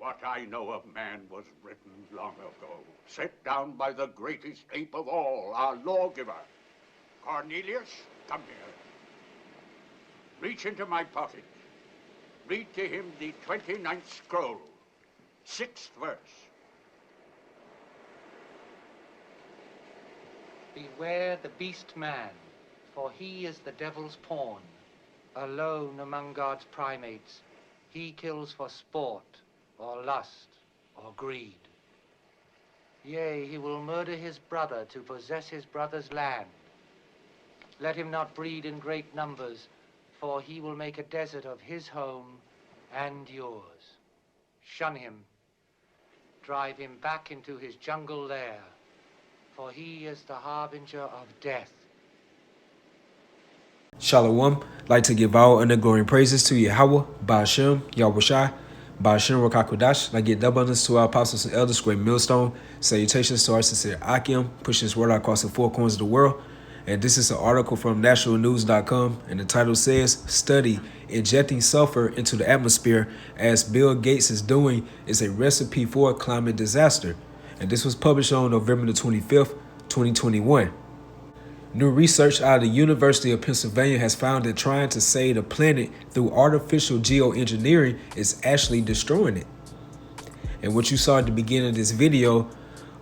What I know of man was written long ago, set down by the greatest ape of all, our lawgiver. Cornelius, come here. Reach into my pocket. Read to him the 29th scroll, 6th verse. Beware the beast man, for he is the devil's pawn. Alone among God's primates, he kills for sport, or lust, or greed. Yea, he will murder his brother to possess his brother's land. Let him not breed in great numbers, for he will make a desert of his home and yours. Shun him. Drive him back into his jungle lair, for he is the harbinger of death. Shalom. Like to give all honor, glory, and praises to Yahweh, Ba'ashem, Yahushai, Ba'ashem, Rakakudash. Like get double honors to our apostles and elders, great millstone. Salutations to our sincere Akim, pushing his word out across the four corners of the world. And this is an article from nationalnews.com, and the title says, Study, Injecting Sulfur into the Atmosphere as Bill Gates is doing is a recipe for a climate disaster. And this was published on November the 25th, 2021. New research out of the University of Pennsylvania has found that trying to save the planet through artificial geoengineering is actually destroying it. And what you saw at the beginning of this video,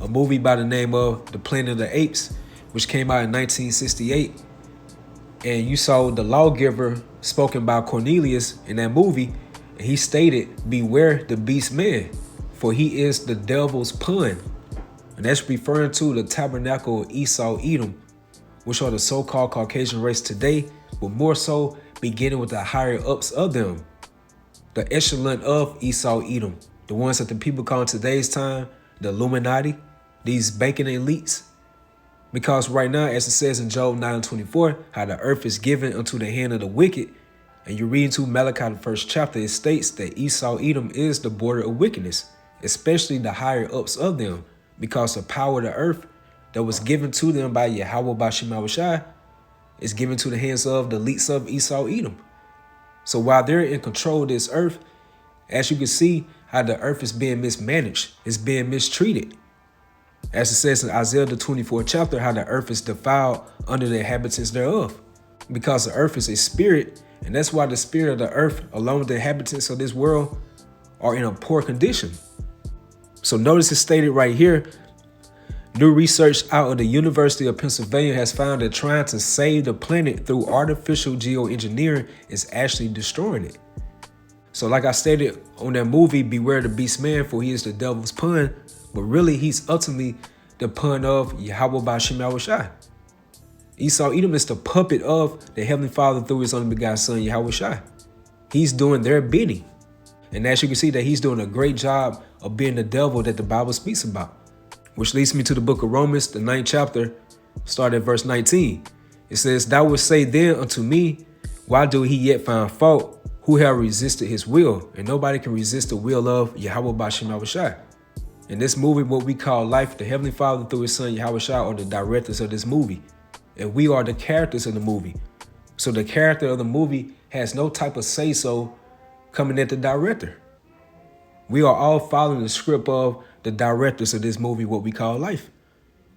a movie by the name of The Planet of the Apes, which came out in 1968. And you saw the lawgiver spoken by Cornelius in that movie, and he stated, beware the beast man, for he is the devil's pawn. And that's referring to the tabernacle of Esau, Edom, which are the so-called Caucasian race today, but more so beginning with the higher ups of them, the echelon of Esau, Edom, the ones that the people call in today's time the Illuminati, these banking elites. Because right now, as it says in Job 9:24, how the earth is given unto the hand of the wicked, and you read into Malachi the 1st chapter, it states that Esau, Edom is the border of wickedness, especially the higher ups of them, because the power of the earth that was given to them by Yahweh Ba'ashem Yahushai is given to the hands of the elites of Esau, Edom. So while they're in control of this earth, as you can see how the earth is being mismanaged, it's being mistreated. As it says in Isaiah the 24th chapter, how the earth is defiled under the inhabitants thereof. Because the earth is a spirit, and that's why the spirit of the earth, along with the inhabitants of this world, are in a poor condition. So notice it's stated right here, new research out of the University of Pennsylvania has found that trying to save the planet through artificial geoengineering is actually destroying it. So like I stated on that movie, beware the beast man, for he is the devil's pawn. But really, he's ultimately the pawn of Yahweh Ba'ashem Yahushai. Esau Edom is the puppet of the Heavenly Father through his only begotten Son, Yahushai. He's doing their bidding. And as you can see that he's doing a great job of being the devil that the Bible speaks about. Which leads me to the book of Romans, the 9th chapter, starting at verse 19. It says, Thou wilt say then unto me, why do he yet find fault, who have resisted his will? And nobody can resist the will of Yahweh Ba'ashem Yahushai. In this movie, what we call life, the Heavenly Father through his Son, Yahushua, are the directors of this movie. And we are the characters of the movie. So the character of the movie has no type of say-so coming at the director. We are all following the script of the directors of this movie, what we call life.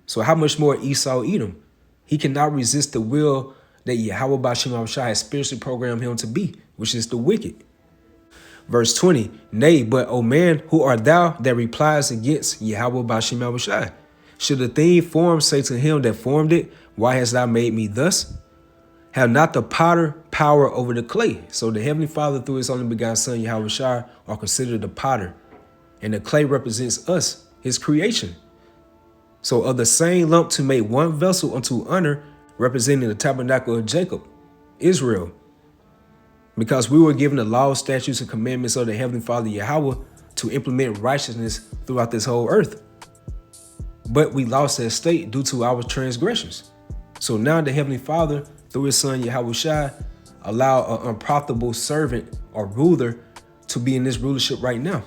So how much more Esau Edom? He cannot resist the will that Yahweh Ba'ashem Yahushua has spiritually programmed him to be, which is the wicked. Verse 20, Nay, but O man, who art thou that replies against Yahweh Ba'ashem Yahushai? Should the thing formed say to him that formed it, Why hast thou made me thus? Have not the potter power over the clay? So the Heavenly Father through his only begotten Son, Yahushai, are considered the potter. And the clay represents us, his creation. So of the same lump to make one vessel unto honor, representing the tabernacle of Jacob, Israel. Because we were given the laws, statutes, and commandments of the Heavenly Father Yahweh to implement righteousness throughout this whole earth. But we lost that state due to our transgressions. So now the Heavenly Father, through his Son Yahushai, allow an unprofitable servant or ruler to be in this rulership right now.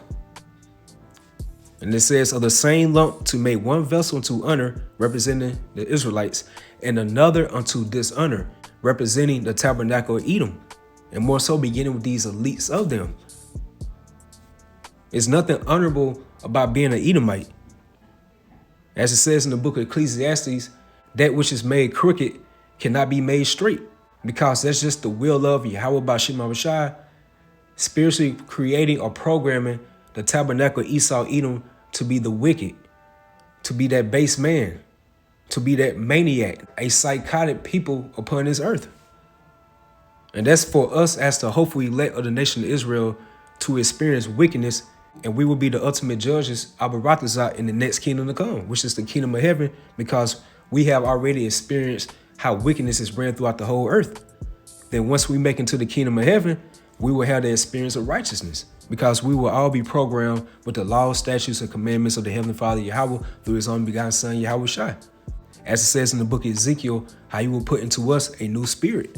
And it says, of the same lump to make one vessel unto honor, representing the Israelites, and another unto dishonor, representing the tabernacle of Edom. And more so beginning with these elites of them. It's nothing honorable about being an Edomite. As it says in the book of Ecclesiastes, that which is made crooked cannot be made straight, because that's just the will of Yahweh Bashim Abishai, spiritually creating or programming the tabernacle Esau Edom to be the wicked, to be that base man, to be that maniac, a psychotic people upon this earth. And that's for us as the hopeful elect of the nation of Israel to experience wickedness, and we will be the ultimate judges, Abaratazat, in the next kingdom to come, which is the kingdom of heaven, because we have already experienced how wickedness is ran throughout the whole earth. Then once we make into the kingdom of heaven, we will have the experience of righteousness, because we will all be programmed with the laws, statutes, and commandments of the Heavenly Father Yahweh through his only begotten Son, Yahweh Shai. As it says in the book of Ezekiel, how he will put into us a new spirit.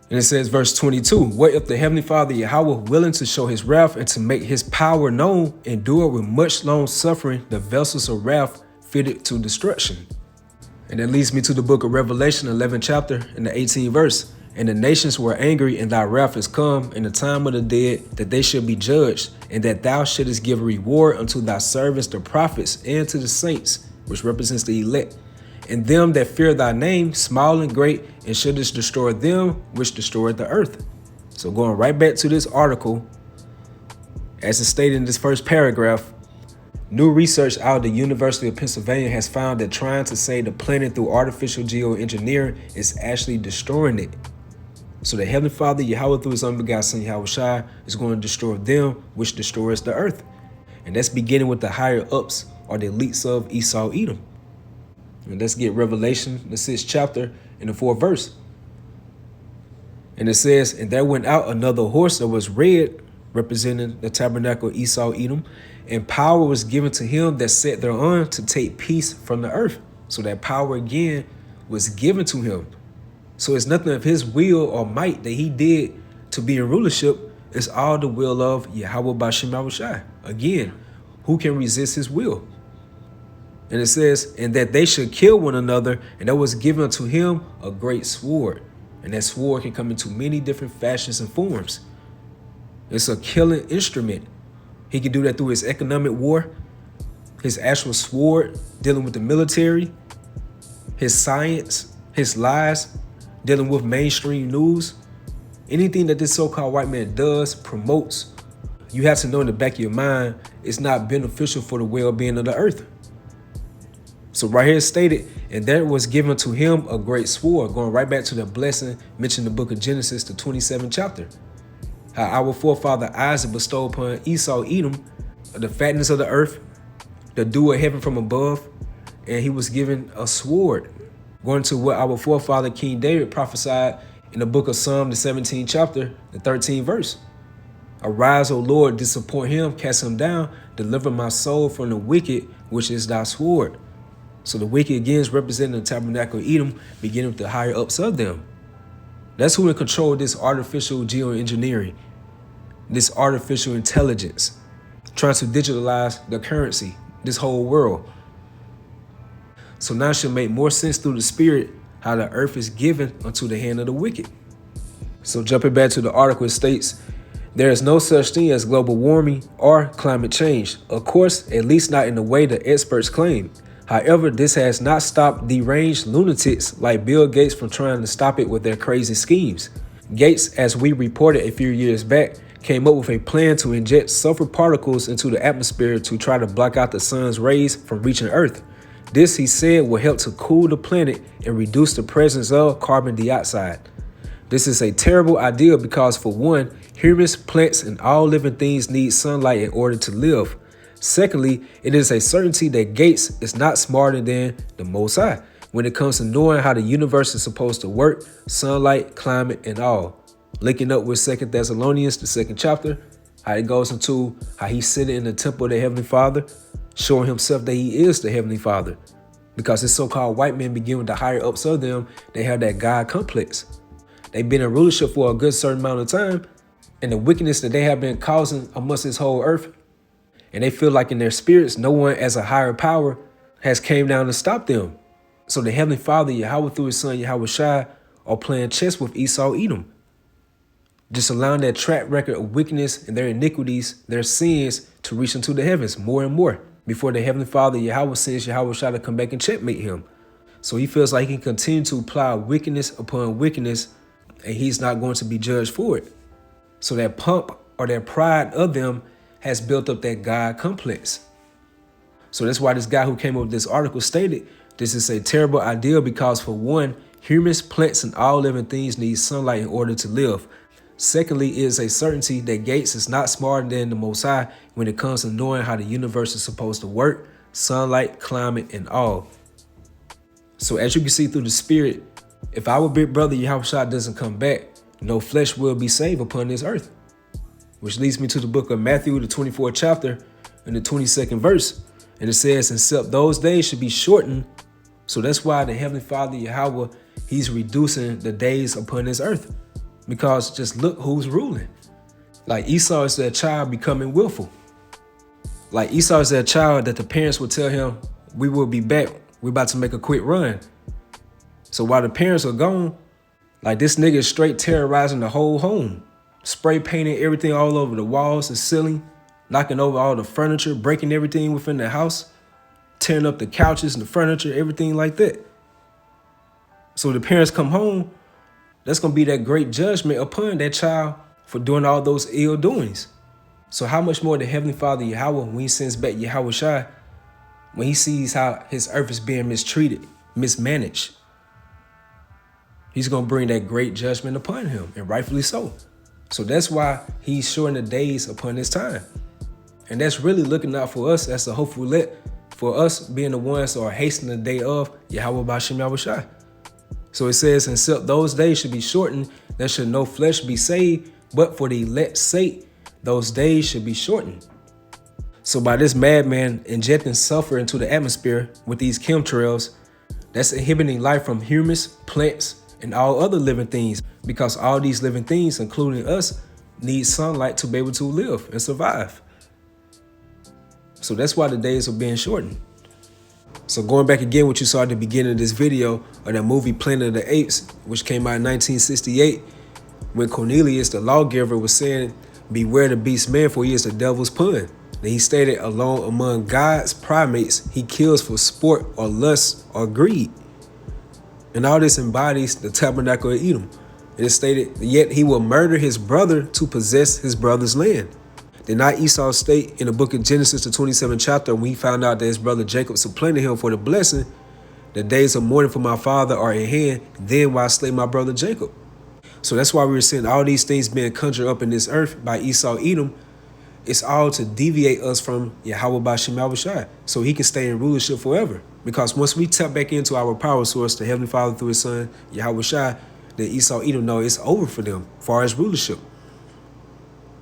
And it says, verse 22, what if the Heavenly Father Yahweh, willing to show his wrath and to make his power known, endure with much long suffering the vessels of wrath fitted to destruction? And that leads me to the book of Revelation, 11th chapter, and the 18th verse. And the nations were angry, and thy wrath is come, in the time of the dead, that they should be judged, and that thou shouldest give a reward unto thy servants, the prophets, and to the saints, which represents the elect, and them that fear thy name, small and great, and shouldest destroy them which destroyed the earth. So going right back to this article, as it's stated in this first paragraph, new research out of the University of Pennsylvania has found that trying to save the planet through artificial geoengineering is actually destroying it. So the Heavenly Father, Yahweh, through his unbegotten Son, Yahweh Shai, is going to destroy them which destroys the earth. And that's beginning with the higher ups or the elites of Esau Edom. And let's get Revelation, the 6th chapter, and the 4th verse. And it says, and there went out another horse that was red, representing the tabernacle of Esau Edom, and power was given to him that sat thereon to take peace from the earth. So that power again was given to him. So it's nothing of his will or might that he did to be in rulership. It's all the will of Yahweh Bashim Yahushai. Again, who can resist his will? And it says, and that they should kill one another, and there was given to him a great sword. And that sword can come into many different fashions and forms. It's a killing instrument. He can do that through his economic war, his actual sword, dealing with the military, his science, his lies, dealing with mainstream news. Anything that this so-called white man does, promotes, you have to know in the back of your mind, it's not beneficial for the well-being of the earth. So right here it's stated, and there was given to him a great sword, going right back to the blessing mentioned in the book of Genesis, the 27th chapter. How our forefather Isaac bestowed upon Esau Edom the fatness of the earth, the dew of heaven from above, and he was given a sword. Going to what our forefather King David prophesied in the book of Psalm, the 17th chapter, the 13th verse. Arise, O Lord, disappoint him, cast him down, deliver my soul from the wicked, which is thy sword. So the wicked again is representing the tabernacle of Edom, beginning with the higher ups of them. That's who in control of this artificial geoengineering, this artificial intelligence, trying to digitalize the currency, this whole world. So now it should make more sense through the spirit how the earth is given unto the hand of the wicked. So jumping back to the article, it states, there is no such thing as global warming or climate change. Of course, at least not in the way the experts claim. However, this has not stopped deranged lunatics like Bill Gates from trying to stop it with their crazy schemes. Gates, as we reported a few years back, came up with a plan to inject sulfur particles into the atmosphere to try to block out the sun's rays from reaching Earth. This, he said, will help to cool the planet and reduce the presence of carbon dioxide. This is a terrible idea because, for one, humans, plants, and all living things need sunlight in order to live. Secondly, it is a certainty that Gates is not smarter than the Most High when it comes to knowing how the universe is supposed to work, sunlight, climate, and all. Linking up with 2 Thessalonians, the 2nd chapter, how it goes into how he's sitting in the temple of the Heavenly Father, showing himself that he is the Heavenly Father. Because this so-called white men begin with the higher ups of them, they have that God complex. They've been in rulership for a good certain amount of time, and the wickedness that they have been causing amongst this whole earth, and they feel like in their spirits, no one as a higher power has came down to stop them. So the Heavenly Father, Yahweh through his son, Yahweh Shai, are playing chess with Esau Edom, just allowing that track record of wickedness and their iniquities, their sins, to reach into the heavens more and more before the Heavenly Father Yahweh sends Yahweh Shah to come back and checkmate him. So he feels like he can continue to apply wickedness upon wickedness, and he's not going to be judged for it. So that pump or that pride of them has built up that God complex. So that's why this guy who came up with this article stated, this is a terrible idea because, for one, humans, plants, and all living things need sunlight in order to live. Secondly, it is a certainty that Gates is not smarter than the Most High when it comes to knowing how the universe is supposed to work, sunlight, climate, and all. So as you can see through the spirit, if our big brother Yahweh Shah doesn't come back, no flesh will be saved upon this earth. Which leads me to the book of Matthew, the 24th chapter, and the 22nd verse. And it says, except those days should be shortened. So that's why the Heavenly Father Yahweh, he's reducing the days upon this earth. Because just look who's ruling. Like Esau is that child becoming willful. Like Esau is that child that the parents would tell him, we will be back. We're about to make a quick run. So while the parents are gone, like this nigga is straight terrorizing the whole home. Spray painting everything all over the walls, the ceiling, knocking over all the furniture, breaking everything within the house, tearing up the couches and the furniture, everything like that. So the parents come home, that's going to be that great judgment upon that child for doing all those ill doings. So how much more the Heavenly Father Yahweh, when he sends back Yahweh Shai, when he sees how his earth is being mistreated, mismanaged, he's going to bring that great judgment upon him, and rightfully so. So that's why he's shortening the days upon his time. And that's really looking out for us as the hopeful let, for us being the ones who are hastening the day of Yahweh B'Shem Yahweh Shai. So it says, except those days should be shortened, there should no flesh be saved, but for the elect's sake, those days should be shortened. So by this madman injecting sulfur into the atmosphere with these chemtrails, that's inhibiting life from humans, plants, and all other living things, because all these living things, including us, need sunlight to be able to live and survive. So that's why the days are being shortened. So going back again, what you saw at the beginning of this video, of that movie Planet of the Apes, which came out in 1968, when Cornelius, the lawgiver, was saying, beware the beast man, for he is the devil's pun. Then he stated, alone among God's primates, he kills for sport or lust or greed. And all this embodies the tabernacle of Edom. It is stated, yet he will murder his brother to possess his brother's land. Did not Esau state in the book of Genesis, the 27th chapter, when he found out that his brother Jacob supplanted him for the blessing, the days of mourning for my father are at hand, then will I slay my brother Jacob. So that's why we were seeing all these things being conjured up in this earth by Esau Edom. It's all to deviate us from Yahweh B'Shem Yahweh Shai, so he can stay in rulership forever. Because once we tap back into our power source, the Heavenly Father through his son, Yahweh Shai, then Esau Edom know it's over for them as far as rulership.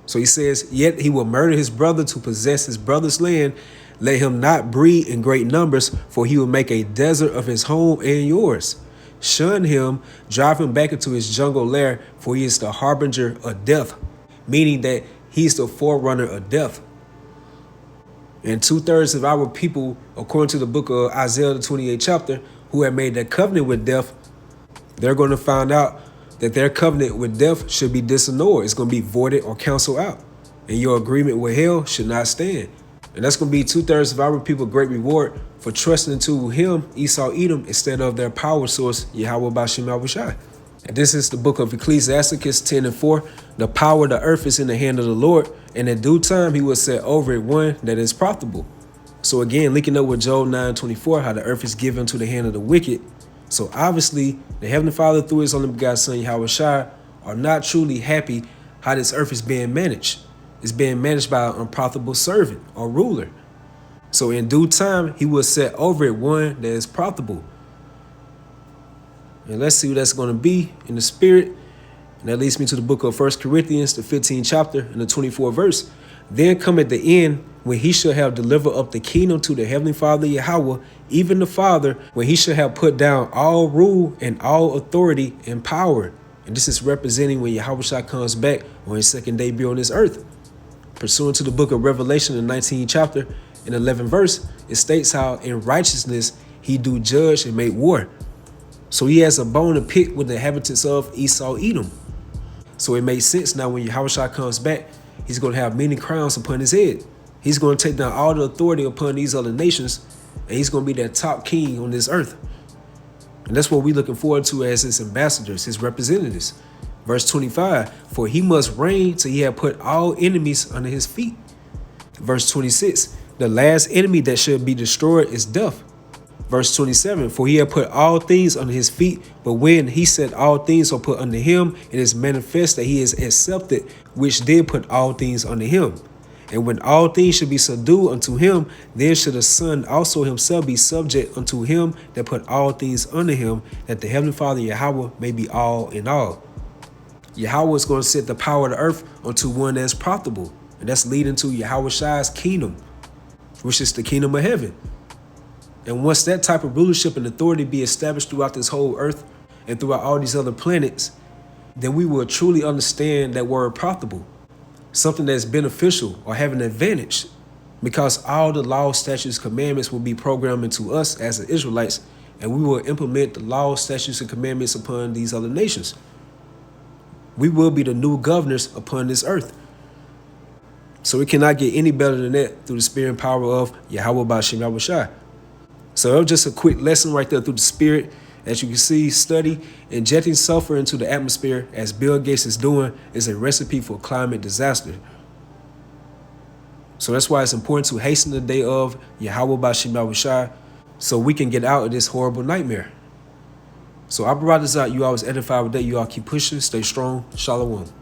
So he says, yet he will murder his brother to possess his brother's land. Let him not breed in great numbers, for he will make a desert of his home and yours. Shun him, drive him back into his jungle lair, for he is the harbinger of death, meaning that he's the forerunner of death. And 2/3 of our people, according to the book of Isaiah, the 28th chapter, who have made that covenant with death, they're going to find out that their covenant with death should be disannulled. It's going to be voided or canceled out. And your agreement with hell should not stand. And that's going to be 2/3 of our people great reward for trusting to him, Esau Edom, instead of their power source, Yahweh B'Shem Yahweh Shai. And this is the book of Ecclesiasticus 10:4. The power of the earth is in the hand of the Lord, and in due time he will set over it one that is profitable. So again, linking up with Job 9:24, how the earth is given to the hand of the wicked. So obviously, the Heavenly Father through his only begotten son, Yahweh Shai, are not truly happy how this earth is being managed. It's being managed by an unprofitable servant or ruler. So in due time, he will set over it one that is profitable. And let's see what that's going to be in the spirit. And that leads me to the book of 1 Corinthians, the 15th chapter, and the 24th verse. Then come at the end, when he shall have delivered up the kingdom to the Heavenly Father Yahweh, even the Father, when he shall have put down all rule and all authority and power. And this is representing when Yahweh Shai comes back on his second debut on this earth. Pursuant to the book of Revelation, the 19th chapter, and 11th verse, it states how in righteousness he do judge and make war. So he has a bone to pick with the inhabitants of Esau Edom. So it makes sense now when Yahweh Shai comes back, he's going to have many crowns upon his head. He's going to take down all the authority upon these other nations, and he's going to be that top king on this earth. And that's what we're looking forward to as his ambassadors, his representatives. Verse 25, for he must reign till he have put all enemies under his feet. Verse 26, the last enemy that should be destroyed is death. Verse 27, for he had put all things under his feet, but when he said all things are put under him, it is manifest that he is accepted, which did put all things under him. And when all things should be subdued unto him, then should the Son also himself be subject unto him that put all things under him, that the Heavenly Father Yahweh may be all in all. Yahweh is going to set the power of the earth unto one that's profitable, and that's leading to Yahweh Shai's kingdom, which is the kingdom of heaven. And once that type of rulership and authority be established throughout this whole earth and throughout all these other planets, then we will truly understand that word profitable, something that's beneficial or have an advantage, because all the laws, statutes, commandments will be programmed into us as the Israelites, and we will implement the laws, statutes, and commandments upon these other nations. We will be the new governors upon this earth. So it cannot get any better than that through the spirit and power of Yahweh Ba'ashem Yahweh Shai. So it was just a quick lesson right there through the spirit. As you can see, study injecting sulfur into the atmosphere, as Bill Gates is doing, is a recipe for climate disaster. So that's why it's important to hasten the day of Yahweh Ba'ashem Yahweh Shai, so we can get out of this horrible nightmare. So I brought this out. You always edified with that. You all keep pushing. Stay strong. Shalom.